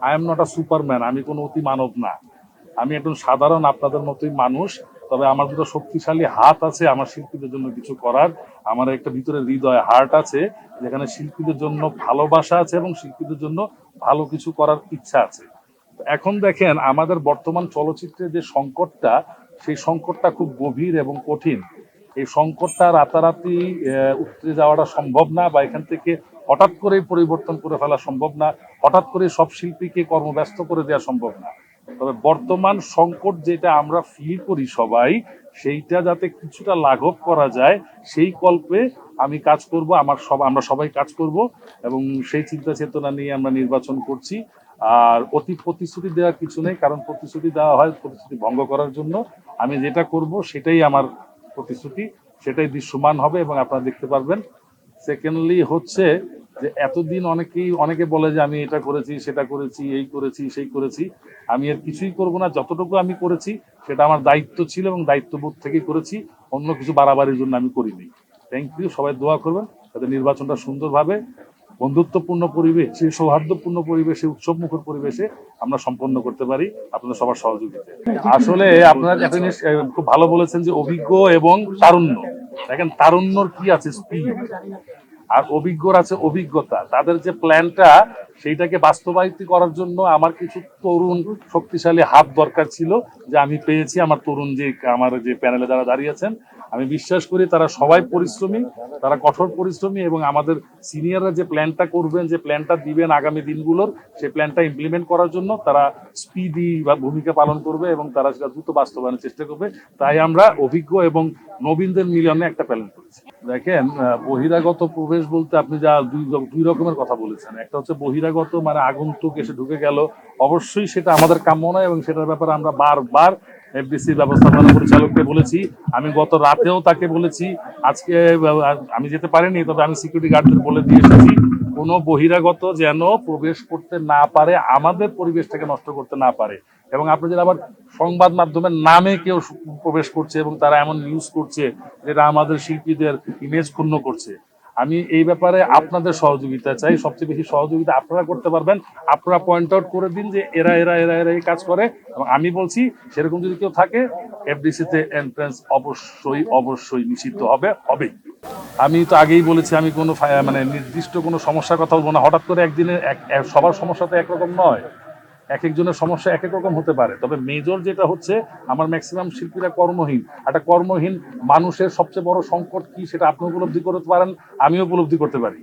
I am not a Superman, আমি কোনো অতি মানব না। আমি একজন সাধারণ আপনাদের মতোই মানুষ। তবে আমার দুটো শক্তিশালী হাত আছে আমার শিল্পীদের জন্য কিছু করার। আমার একটা ভিতরে হৃদয় হার্ট আছে, যেখানে শিল্পীদের জন্য ভালোবাসা আছে এবং শিল্পীদের জন্য ভালো কিছু করার ইচ্ছা আছে। এখন দেখেন আমাদের বর্তমান চলচ্চিত্রের যে সংকটটা, সেই সংকটটা খুব গভীর এবং কঠিন। এই সংকটটা রাতারাতি উতরে যাওয়াটা সম্ভব না, বা এখান থেকে হঠাৎ করে পরিবর্তন করে ফেলা সম্ভব না, হঠাৎ করে সব শিল্পীকে কর্মব্যস্ত করে দেওয়া সম্ভব না। তবে বর্তমান সংকট যেটা আমরা ফিল করি সবাই, সেইটা যাতে কিছুটা লাঘব করা যায় সেই কল্পে আমি কাজ করব, আমরা সবাই কাজ করব, এবং সেই চিন্তা চেতনা নিয়ে আমরা নির্বাচন করছি। আর অতি প্রতিশ্রুতি দেওয়ার কিছু নেই, কারণ প্রতিশ্রুতি দেওয়া হয় প্রতিশ্রুতি ভঙ্গ করার জন্য। আমি যেটা করব সেটাই আমার প্রতিশ্রুতি, সেটাই দৃশ্যমান হবে এবং আপনারা দেখতে পারবেন। সেকেন্ডলি হচ্ছে যে এতদিন অনেকে বলে যে আমি এটা করেছি, সেটা করেছি, এই করেছি, সেই করেছি। আমি এর কিছুই করব না। যতটুকু আমি করেছি সেটা আমার দায়িত্ব ছিল এবং দায়িত্ববোধ থেকেই করেছি, অন্য কিছু বাড়াবাড়ির জন্য আমি করিনি। থ্যাংক ইউ, সবাই দোয়া করবেন যাতে নির্বাচনটা সুন্দরভাবে বন্ধুত্বপূর্ণ পরিবেশে, সৌহার্দ্যপূর্ণ পরিবেশে, উৎসবমুখর পরিবেশে আমরা সম্পন্ন করতে পারি আপনাদের সবার সহযোগিতায়। আসলে আপনারা একটা জিনিস খুব ভালো বলেছেন যে অভিজ্ঞ এবং তারুণ্য। দেখেন তারুণ্যর কি আছে, স্পিড, আর অভিজ্ঞর আছে অভিজ্ঞতা। তাদের যে প্ল্যানটা সেইটাকে বাস্তবায়িত করার জন্য আমার কিছু তরুণ শক্তিশালী হাত দরকার ছিল, যে আমি পেয়েছি। আমার যে প্যানেলে যারা দাঁড়িয়েছেন, আমি বিশ্বাস করি তারা সবাই পরিশ্রমী, তারা কঠোর পরিশ্রমী, এবং আমাদের সিনিয়ররা যে প্ল্যানটা করবেন, যে প্ল্যানটা দিবেন আগামী দিনগুলোর, সেই প্ল্যানটা ইমপ্লিমেন্ট করার জন্য তারা স্পিডি বা ভূমিকা পালন করবে এবং তারা সেটা দ্রুত বাস্তবায়নের চেষ্টা করবে। তাই আমরা অভিজ্ঞ এবং নবীনদের মিলনে একটা প্ল্যান করেছি। দেখেন, বহিরাগত প্রবেশ বলতে আপনি যা দুই রকমের কথা বলেছেন। একটা হচ্ছে বহিরাগত, মানে আগন্তুক এসে ঢুকে গেল, অবশ্যই সেটা আমাদের কাম্য নয়, এবং সেটার ব্যাপারে আমরা বারবার এফডিসির ব্যবস্থাপনা পরিচালককে বলেছি। আমি গত রাতেও তাকে বলেছি। আজকে আমি যেতে পারিনি, তবে আমি সিকিউরিটি গার্ডদের বলে দিয়ে এসেছি কোনো বহিরাগত যেন প্রবেশ করতে না পারে, আমাদের পরিবেশটাকে নষ্ট করতে না পারে। এবং আপনাদের আবার সংবাদ মাধ্যমের নামে কেউ প্রবেশ করছে এবং তারা এমন নিউজ করছে যেটা আমাদের শিল্পীদের ইমেজ ক্ষুণ্ণ করছে। আমি এই ব্যাপারে আপনাদের সহযোগিতা চাই। সবচেয়ে বেশি সহযোগিতা আপনারা করতে পারবেন। আপনারা পয়েন্ট আউট করে দিন যে এরা এরা এরা এরা এই কাজ করে, এবং আমি বলছি সেরকম যদি কেউ থাকে, এফডিসিতে এন্ট্রান্স অবশ্যই অবশ্যই নিষিদ্ধ হবে। আমি তো আগেই বলেছি আমি কোনো মানে নির্দিষ্ট কোনো সমস্যার কথা বলবো না। হঠাৎ করে একদিনে সবার সমস্যা তো একরকম নয়, এক একজনের সমস্যা এক এক রকম হতে পারে। তবে মেজর যেটা হচ্ছে, আমার ম্যাক্সিমাম শিল্পীরা কর্মহীন। একটা কর্মহীন মানুষের সবচেয়ে বড় সংকট কি সেটা আপনি উপলব্ধি করতে পারেন, আমিও উপলব্ধি করতে পারি।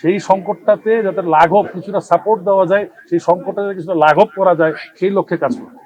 সেই সংকটটাতে যাতে লাঘব কিছুটা সাপোর্ট দেওয়া যায়, সেই সংকটটাতে কিছুটা লাঘব করা যায়, সেই লক্ষ্যে কাজ করতে